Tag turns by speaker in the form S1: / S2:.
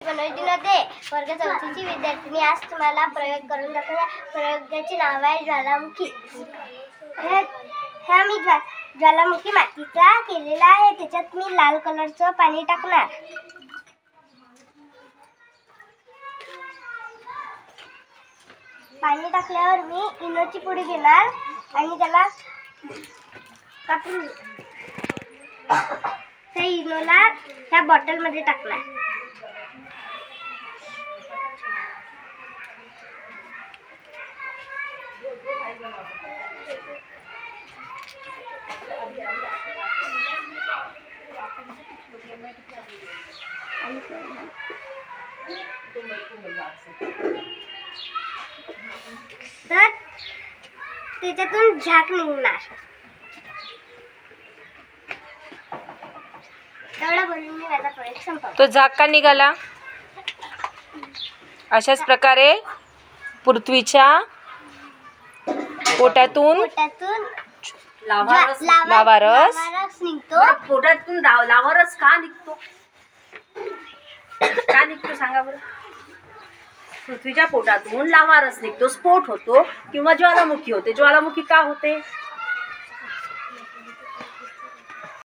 S1: मनोरंजनामध्ये वर्ग 4ची विद्यार्थिनी आज तुम्हाला प्रयोग करून दाखवणार. प्रयोगाचे नाव आहे ज्वालामुखी. हा मी ज्वालामुखी मातीचा केलेला आहे. त्याच्यात मी लाल कलरचं पाणी टाकणार. पाणी टाकल्यावर मी इनोची पुडी घेणार आणि त्याला कापून त्या इनोला ह्या बॉटलमध्ये टाकणार. तर त्याच्यातून झाक निघणार. एवढा बोलून मी माझा प्रयोग संपवला.
S2: तो झाक का निघाला? अशाच प्रकारे पृथ्वीच्या पोटातून लावारस
S1: निघतो.
S3: पोटातून लावारस का निघतो? का निघतो सांगा बरं. पृथ्वीच्या पोटातून लावारस निघतो, स्फोट होतो किंवा ज्वालामुखी होते. ज्वालामुखी का होते?